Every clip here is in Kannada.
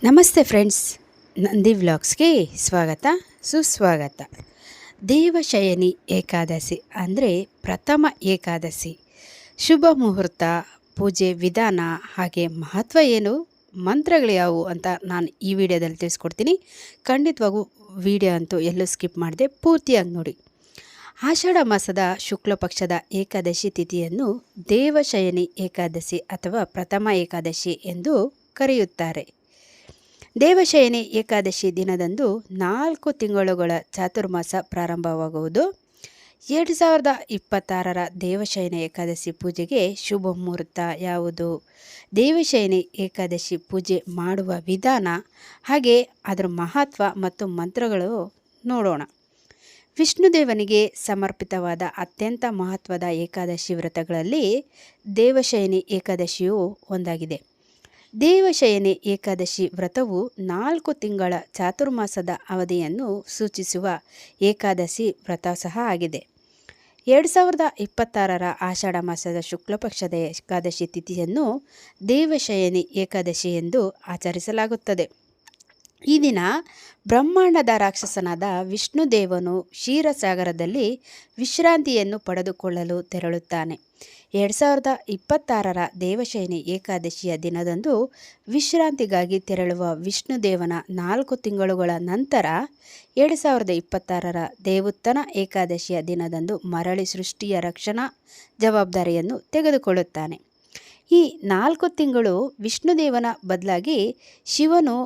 ನಮಸ್ತೆ ಫ್ರೆಂಡ್ಸ್, ನಂದಿ ವ್ಲಾಗ್ಸ್ಗೆ ಸ್ವಾಗತ ಸುಸ್ವಾಗತ. ದೇವಶಯನಿ ಏಕಾದಶಿ ಅಂದರೆ ಪ್ರಥಮ ಏಕಾದಶಿ ಶುಭ ಮುಹೂರ್ತ, ಪೂಜೆ ವಿಧಾನ ಹಾಗೆ ಮಹತ್ವ ಏನು, ಮಂತ್ರಗಳು ಯಾವುವು ಅಂತ ನಾನು ಈ ವಿಡಿಯೋದಲ್ಲಿ ತಿಳಿಸ್ಕೊಡ್ತೀನಿ. ಖಂಡಿತವಾಗೂ ವಿಡಿಯೋ ಅಂತೂ ಎಲ್ಲೂ ಸ್ಕಿಪ್ ಮಾಡದೆ ಪೂರ್ತಿಯಾಗಿ ನೋಡಿ. ಆಷಾಢ ಮಾಸದ ಶುಕ್ಲ ಪಕ್ಷದ ಏಕಾದಶಿ ತಿಥಿಯನ್ನು ದೇವಶಯನಿ ಏಕಾದಶಿ ಅಥವಾ ಪ್ರಥಮ ಏಕಾದಶಿ ಎಂದು ಕರೆಯುತ್ತಾರೆ. ದೇವಶಯನಿ ಏಕಾದಶಿ ದಿನದಂದು 4 ತಿಂಗಳುಗಳ ಚಾತುರ್ಮಾಸ ಪ್ರಾರಂಭವಾಗುವುದು. 2026ರ ದೇವಶಯನಿ ಏಕಾದಶಿ ಪೂಜೆಗೆ ಶುಭ ಮುಹೂರ್ತ ಯಾವುದು, ದೇವಶಯನಿ ಏಕಾದಶಿ ಪೂಜೆ ಮಾಡುವ ವಿಧಾನ ಹಾಗೆ ಅದರ ಮಹತ್ವ ಮತ್ತು ಮಂತ್ರಗಳು ನೋಡೋಣ. ವಿಷ್ಣುದೇವನಿಗೆ ಸಮರ್ಪಿತವಾದ ಅತ್ಯಂತ ಮಹತ್ವದ ಏಕಾದಶಿ ವ್ರತಗಳಲ್ಲಿ ದೇವಶಯನಿ ಏಕಾದಶಿಯು ಒಂದಾಗಿದೆ. ದೇವಶಯನಿ ಏಕಾದಶಿ ವ್ರತವು 4 ತಿಂಗಳ ಚಾತುರ್ಮಾಸದ ಅವಧಿಯನ್ನು ಸೂಚಿಸುವ ಏಕಾದಶಿ ವ್ರತ ಸಹ ಆಗಿದೆ. 2026ರ ಆಷಾಢ ಮಾಸದ ಶುಕ್ಲ ಪಕ್ಷದ ಏಕಾದಶಿ ತಿಥಿಯನ್ನು ದೇವಶಯನಿ ಏಕಾದಶಿ ಎಂದು ಆಚರಿಸಲಾಗುತ್ತದೆ. ಈ ದಿನ ಬ್ರಹ್ಮಾಂಡದ ರಾಕ್ಷಸನಾದ ವಿಷ್ಣುದೇವನು ಕ್ಷೀರಸಾಗರದಲ್ಲಿ ವಿಶ್ರಾಂತಿಯನ್ನು ಪಡೆದುಕೊಳ್ಳಲು ತೆರಳುತ್ತಾನೆ. 2026ರ ದೇವಶಯನಿ ಏಕಾದಶಿಯ ದಿನದಂದು ವಿಶ್ರಾಂತಿಗಾಗಿ ತೆರಳುವ ವಿಷ್ಣುದೇವನ 4 ತಿಂಗಳುಗಳ ನಂತರ 2026ರ ದೇವುತ್ತನ ಏಕಾದಶಿಯ ದಿನದಂದು ಮರಳಿ ಸೃಷ್ಟಿಯ ರಕ್ಷಣಾ ಜವಾಬ್ದಾರಿಯನ್ನು ತೆಗೆದುಕೊಳ್ಳುತ್ತಾನೆ. ಈ 4 ತಿಂಗಳು ವಿಷ್ಣುದೇವನ ಬದಲಾಗಿ ಶಿವನು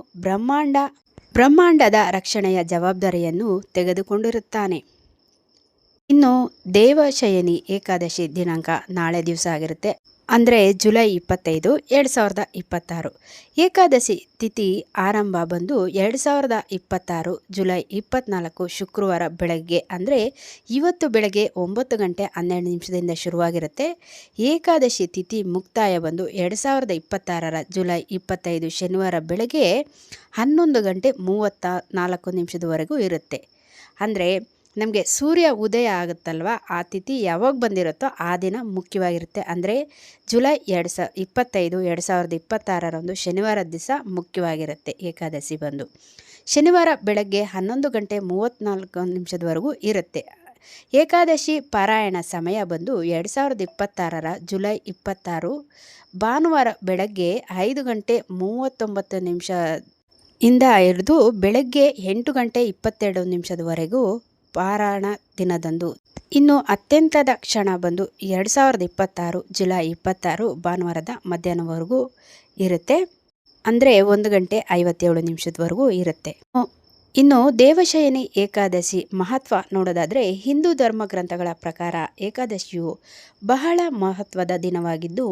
ಬ್ರಹ್ಮಾಂಡದ ರಕ್ಷಣೆಯ ಜವಾಬ್ದಾರಿಯನ್ನು ತೆಗೆದುಕೊಂಡಿರುತ್ತಾನೆ. ಇನ್ನು ದೇವಶಯನಿ ಏಕಾದಶಿ ದಿನಾಂಕ ನಾಳೆ ದಿವಸ ಆಗಿರುತ್ತೆ, ಅಂದರೆ ಜುಲೈ 25, 2026. ಏಕಾದಶಿ ತಿಥಿ ಆರಂಭ ಬಂದು 2026 ಜುಲೈ 24 ಶುಕ್ರವಾರ ಬೆಳಗ್ಗೆ, ಅಂದರೆ ಇವತ್ತು ಬೆಳಗ್ಗೆ 9:12 ಶುರುವಾಗಿರುತ್ತೆ. ಏಕಾದಶಿ ತಿಥಿ ಮುಕ್ತಾಯ ಬಂದು 2026ರ ಜುಲೈ 25 ಶನಿವಾರ ಬೆಳಗ್ಗೆ 11:34 ಇರುತ್ತೆ. ಅಂದರೆ ನಮಗೆ ಸೂರ್ಯ ಉದಯ ಆಗುತ್ತಲ್ವ, ಆ ತಿಥಿ ಯಾವಾಗ ಬಂದಿರುತ್ತೋ ಆ ದಿನ ಮುಖ್ಯವಾಗಿರುತ್ತೆ. ಅಂದರೆ ಜುಲೈ 25, 2026ರಂದು ಶನಿವಾರದ ದಿವಸ ಮುಖ್ಯವಾಗಿರುತ್ತೆ. ಏಕಾದಶಿ ಬಂದು ಶನಿವಾರ ಬೆಳಗ್ಗೆ 11:34 ಇರುತ್ತೆ. ಏಕಾದಶಿ ಪಾರಾಯಣ ಸಮಯ ಬಂದು 2026ರ ಜುಲೈ 26 ಭಾನುವಾರ ಬೆಳಗ್ಗೆ 5:39 ಇಂದ ಹಿಡಿದು ಬೆಳಗ್ಗೆ 8:22 ಪಾರಾಯಣ ದಿನದಂದು. ಇನ್ನು ಅತ್ಯಂತದ ಕ್ಷಣ ಬಂದು 2026 ಜುಲೈ 26 ಭಾನುವಾರದ ಮಧ್ಯಾಹ್ನವರೆಗೂ ಇರುತ್ತೆ, ಅಂದರೆ 1:57 ಇರುತ್ತೆ. ಇನ್ನು ದೇವಶಯನಿ ಏಕಾದಶಿ ಮಹತ್ವ ನೋಡೋದಾದರೆ, ಹಿಂದೂ ಧರ್ಮ ಗ್ರಂಥಗಳ ಪ್ರಕಾರ ಏಕಾದಶಿಯು ಬಹಳ ಮಹತ್ವದ ದಿನವಾಗಿದ್ದು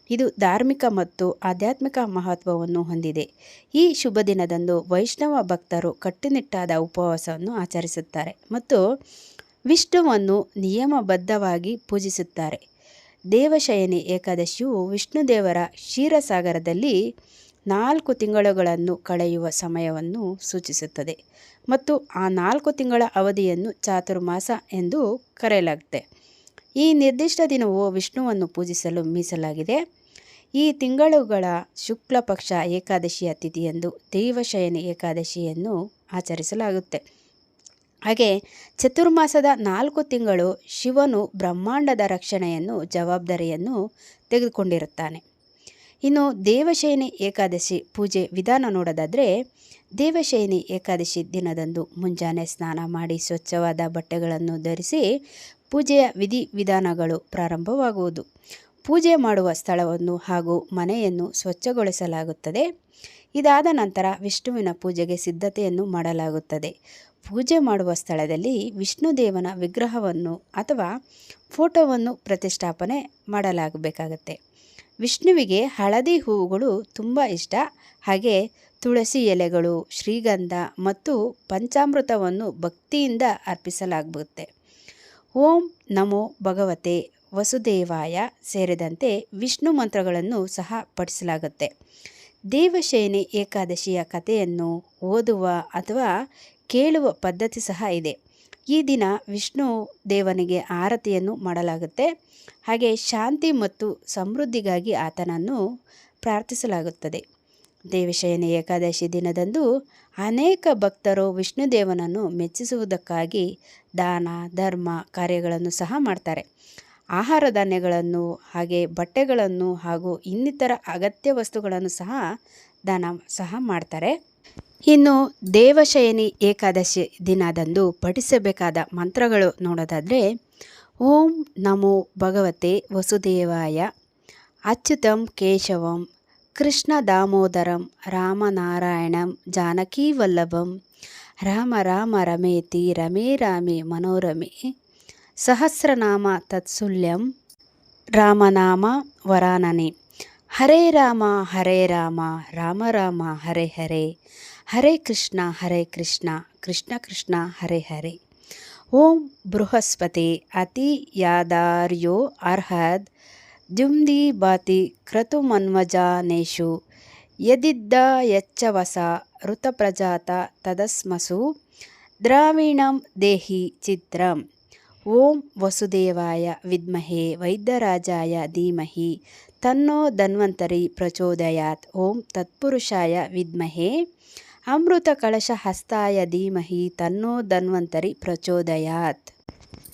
ಇದು ಧಾರ್ಮಿಕ ಮತ್ತು ಆಧ್ಯಾತ್ಮಿಕ ಮಹತ್ವವನ್ನು ಹೊಂದಿದೆ. ಈ ಶುಭ ದಿನದಂದು ವೈಷ್ಣವ ಭಕ್ತರು ಕಟ್ಟುನಿಟ್ಟಾದ ಉಪವಾಸವನ್ನು ಆಚರಿಸುತ್ತಾರೆ ಮತ್ತು ವಿಷ್ಣುವನ್ನು ನಿಯಮಬದ್ಧವಾಗಿ ಪೂಜಿಸುತ್ತಾರೆ. ದೇವಶಯನಿ ಏಕಾದಶಿಯು ವಿಷ್ಣುದೇವರ ಕ್ಷೀರಸಾಗರದಲ್ಲಿ 4 ತಿಂಗಳುಗಳನ್ನು ಕಳೆಯುವ ಸಮಯವನ್ನು ಸೂಚಿಸುತ್ತದೆ ಮತ್ತು ಆ 4 ತಿಂಗಳ ಅವಧಿಯನ್ನು ಚಾತುರ್ಮಾಸ ಎಂದು ಕರೆಯಲಾಗುತ್ತೆ. ಈ ನಿರ್ದಿಷ್ಟ ದಿನವು ವಿಷ್ಣುವನ್ನು ಪೂಜಿಸಲು ಮೀಸಲಾಗಿದೆ. ಈ ತಿಂಗಳುಗಳ ಶುಕ್ಲ ಪಕ್ಷ ಏಕಾದಶಿಯ ತಿಥಿಯಂದು ದೇವಶಯನಿ ಏಕಾದಶಿಯನ್ನು ಆಚರಿಸಲಾಗುತ್ತೆ. ಹಾಗೆ ಚತುರ್ಮಾಸದ 4 ತಿಂಗಳು ಶಿವನು ಬ್ರಹ್ಮಾಂಡದ ರಕ್ಷಣೆಯನ್ನು ಜವಾಬ್ದಾರಿಯನ್ನು ತೆಗೆದುಕೊಂಡಿರುತ್ತಾನೆ. ಇನ್ನು ದೇವಶಯನಿ ಏಕಾದಶಿ ಪೂಜೆ ವಿಧಾನ ನೋಡೋದಾದರೆ, ದೇವಶಯನಿ ಏಕಾದಶಿ ದಿನದಂದು ಮುಂಜಾನೆ ಸ್ನಾನ ಮಾಡಿ ಸ್ವಚ್ಛವಾದ ಬಟ್ಟೆಗಳನ್ನು ಧರಿಸಿ ಪೂಜೆಯ ವಿಧಿವಿಧಾನಗಳು ಪ್ರಾರಂಭವಾಗುವುದು. ಪೂಜೆ ಮಾಡುವ ಸ್ಥಳವನ್ನು ಹಾಗೂ ಮನೆಯನ್ನು ಸ್ವಚ್ಛಗೊಳಿಸಲಾಗುತ್ತದೆ. ಇದಾದ ನಂತರ ವಿಷ್ಣುವಿನ ಪೂಜೆಗೆ ಸಿದ್ಧತೆಯನ್ನು ಮಾಡಲಾಗುತ್ತದೆ. ಪೂಜೆ ಮಾಡುವ ಸ್ಥಳದಲ್ಲಿ ವಿಷ್ಣುದೇವನ ವಿಗ್ರಹವನ್ನು ಅಥವಾ ಫೋಟೋವನ್ನು ಪ್ರತಿಷ್ಠಾಪನೆ ಮಾಡಲಾಗಬೇಕಾಗತ್ತೆ. ವಿಷ್ಣುವಿಗೆ ಹಳದಿ ಹೂವುಗಳು ತುಂಬ ಇಷ್ಟ. ಹಾಗೆ ತುಳಸಿ ಎಲೆಗಳು, ಶ್ರೀಗಂಧ ಮತ್ತು ಪಂಚಾಮೃತವನ್ನು ಭಕ್ತಿಯಿಂದ ಅರ್ಪಿಸಲಾಗುತ್ತೆ. ಓಂ ನಮೋ ಭಗವತೆ ವಸುದೇವಾಯ ಸೇರಿದಂತೆ ವಿಷ್ಣು ಮಂತ್ರಗಳನ್ನು ಸಹ ಪಠಿಸಲಾಗುತ್ತೆ. ದೇವಶಯನಿ ಏಕಾದಶಿಯ ಕಥೆಯನ್ನು ಓದುವ ಅಥವಾ ಕೇಳುವ ಪದ್ಧತಿ ಸಹ ಇದೆ. ಈ ದಿನ ವಿಷ್ಣು ದೇವನಿಗೆ ಆರತಿಯನ್ನು ಮಾಡಲಾಗುತ್ತೆ. ಹಾಗೆ ಶಾಂತಿ ಮತ್ತು ಸಮೃದ್ಧಿಗಾಗಿ ಆತನನ್ನು ಪ್ರಾರ್ಥಿಸಲಾಗುತ್ತದೆ. ದೇವಶಯನ ಏಕಾದಶಿ ದಿನದಂದು ಅನೇಕ ಭಕ್ತರು ವಿಷ್ಣುದೇವನನ್ನು ಮೆಚ್ಚಿಸುವುದಕ್ಕಾಗಿ ದಾನ ಧರ್ಮ ಕಾರ್ಯಗಳನ್ನು ಸಹ ಮಾಡ್ತಾರೆ. ಆಹಾರ ಧಾನ್ಯಗಳನ್ನು ಹಾಗೆ ಬಟ್ಟೆಗಳನ್ನು ಹಾಗೂ ಇನ್ನಿತರ ಅಗತ್ಯ ವಸ್ತುಗಳನ್ನು ಸಹ ದಾನ ಸಹ ಮಾಡ್ತಾರೆ. ಇನ್ನು ದೇವಶಯನಿ ಏಕಾದಶಿ ದಿನದಂದು ಪಠಿಸಬೇಕಾದ ಮಂತ್ರಗಳು ನೋಡೋದಾದರೆ, ಓಂ ನಮೋ ಭಗವತೆ ವಸುದೇವಾಯ, ಅಚ್ಯುತಂ ಕೇಶವಂ ಕೃಷ್ಣ ದಾಮೋದರಂ ರಾಮನಾರಾಯಣಂ ಜಾನಕೀವಲ್ಲಭಂ, ರಾಮ ರಾಮ ರಮೇತಿ ರಮೇ ರಾಮೇ ಮನೋರಮೆ, ಸಹಸ್ರನಾಮ ತತ್ಸುಲ್ಯಂ ರಾಮನಾಮ ವರಾನನೆ, ಹರೇ ರಾಮ ರಾಮ ರಾಮ ಹರೇ ಹರೇ, ಹರೇ ಕೃಷ್ಣ ಕೃಷ್ಣ ಕೃಷ್ಣ ಹರೇ ಹರೇ. ಓಂ ಬೃಹಸ್ಪತಿ ಅತಿ ಯಾದಾರ್ಯೋ ಅರ್ಹದ್ ದ್ಯುಮ್ದಿ ಬಾತಿ ಕ್ರತುಮನ್ವಜಾನೇಷು ಯದಿದ್ದ ಯಚ್ಚವಸ ಋತಪ್ರಜಾತ ತದಸ್ಮಸು ದ್ರಾವಿಣಂ ದೇಹಿ ಚಿತ್ರಂ. ಓಂ ವಸುದೇವಾಯ ವಿದ್ಮಹೇ ವೈದ್ಯರಾಜಾಯ ಧೀಮಹಿ ತನ್ನೋ ಧನ್ವಂತರಿ ಪ್ರಚೋದಯಾತ್. ಓಂ ತತ್ಪುರುಷಾಯ ವಿದ್ಮಹೇ ಅಮೃತ ಕಳಶ ಹಸ್ತಾಯ ಧೀಮಹಿ ತನ್ನೋ ಧನ್ವಂತರಿ ಪ್ರಚೋದಯಾತ್.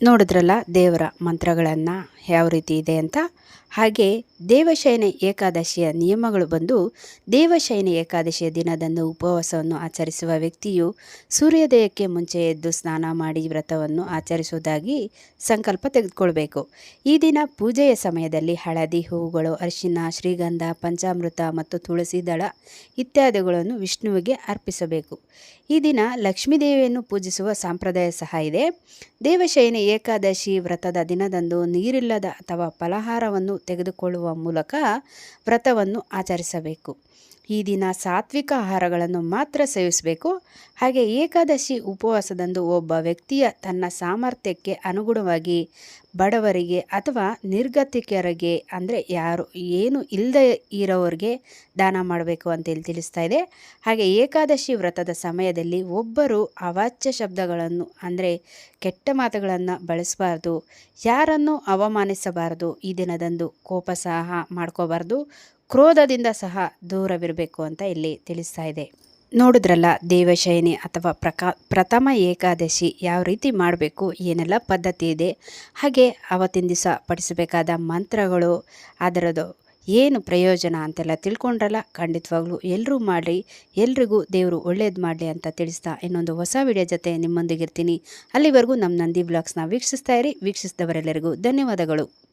ನೋಡಿದ್ರಲ್ಲ ದೇವರ ಮಂತ್ರಗಳನ್ನು ಯಾವ ರೀತಿ ಇದೆ ಅಂತ. ಹಾಗೆ ದೇವಶಯನ ಏಕಾದಶಿಯ ನಿಯಮಗಳು ಬಂದು, ದೇವಶಯನ ಏಕಾದಶಿಯ ದಿನದಂದು ಉಪವಾಸವನ್ನು ಆಚರಿಸುವ ವ್ಯಕ್ತಿಯು ಸೂರ್ಯೋದಯಕ್ಕೆ ಮುಂಚೆ ಎದ್ದು ಸ್ನಾನ ಮಾಡಿ ವ್ರತವನ್ನು ಆಚರಿಸುವುದಾಗಿ ಸಂಕಲ್ಪ ತೆಗೆದುಕೊಳ್ಬೇಕು. ಈ ದಿನ ಪೂಜೆಯ ಸಮಯದಲ್ಲಿ ಹಳದಿ ಹೂವುಗಳು, ಅರಿಶಿನ, ಶ್ರೀಗಂಧ, ಪಂಚಾಮೃತ ಮತ್ತು ತುಳಸಿ ದಳ ಇತ್ಯಾದಿಗಳನ್ನು ವಿಷ್ಣುವಿಗೆ ಅರ್ಪಿಸಬೇಕು. ಈ ದಿನ ಲಕ್ಷ್ಮೀದೇವಿಯನ್ನು ಪೂಜಿಸುವ ಸಂಪ್ರದಾಯ ಸಹ ಇದೆ. ದೇವಶಯನ ಏಕಾದಶಿ ವ್ರತದ ದಿನದಂದು ನೀರಿಲ್ಲದ ಅಥವಾ ಫಲಹಾರವನ್ನು ತೆಗೆದುಕೊಳ್ಳುವ ಮೂಲಕ ವ್ರತವನ್ನು ಆಚರಿಸಬೇಕು. ಈ ದಿನ ಸಾತ್ವಿಕ ಆಹಾರಗಳನ್ನು ಮಾತ್ರ ಸೇವಿಸಬೇಕು. ಹಾಗೆ ಏಕಾದಶಿ ಉಪವಾಸದಂದು ಒಬ್ಬ ವ್ಯಕ್ತಿಯ ತನ್ನ ಸಾಮರ್ಥ್ಯಕ್ಕೆ ಅನುಗುಣವಾಗಿ ಬಡವರಿಗೆ ಅಥವಾ ನಿರ್ಗತಿಕರಿಗೆ, ಅಂದರೆ ಯಾರು ಏನು ಇಲ್ಲದೆ ಇರೋರಿಗೆ ದಾನ ಮಾಡಬೇಕು ಅಂತೇಳಿ ತಿಳಿಸ್ತಾ ಇದೆ. ಹಾಗೆ ಏಕಾದಶಿ ವ್ರತದ ಸಮಯದಲ್ಲಿ ಒಬ್ಬರು ಅವಾಚ್ಯ ಶಬ್ದಗಳನ್ನು, ಅಂದರೆ ಕೆಟ್ಟ ಮಾತುಗಳನ್ನು ಬಳಸಬಾರ್ದು, ಯಾರನ್ನು ಅವಮಾನಿಸಬಾರದು. ಈ ದಿನದಂದು ಕೋಪ ಸಹ ಮಾಡ್ಕೋಬಾರ್ದು, ಕ್ರೋಧದಿಂದ ಸಹ ದೂರವಿರಬೇಕು ಅಂತ ಇಲ್ಲಿ ತಿಳಿಸ್ತಾ ಇದೆ. ನೋಡಿದ್ರಲ್ಲ ದೇವಶಯನಿ ಅಥವಾ ಪ್ರಥಮ ಏಕಾದಶಿ ಯಾವ ರೀತಿ ಮಾಡಬೇಕು, ಏನೆಲ್ಲ ಪದ್ಧತಿ ಇದೆ, ಹಾಗೆ ಆವತ್ತಿನ ದಿವಸ ಪಠಿಸಬೇಕಾದ ಮಂತ್ರಗಳು, ಅದರದ್ದು ಏನು ಪ್ರಯೋಜನ ಅಂತೆಲ್ಲ ತಿಳ್ಕೊಂಡ್ರಲ್ಲ. ಖಂಡಿತವಾಗ್ಲೂ ಎಲ್ಲರೂ ಮಾಡಿ, ಎಲ್ರಿಗೂ ದೇವರು ಒಳ್ಳೇದು ಮಾಡಲಿ ಅಂತ ತಿಳಿಸ್ತಾ ಇನ್ನೊಂದು ಹೊಸ ವಿಡಿಯೋ ಜೊತೆ ನಿಮ್ಮೊಂದಿಗಿರ್ತೀನಿ. ಅಲ್ಲಿವರೆಗೂ ನಮ್ಮ ನಂದಿ ವ್ಲಾಗ್ಸ್ನ ವೀಕ್ಷಿಸ್ತಾ ಇರಿ. ವೀಕ್ಷಿಸಿದವರೆಲ್ಲರಿಗೂ ಧನ್ಯವಾದಗಳು.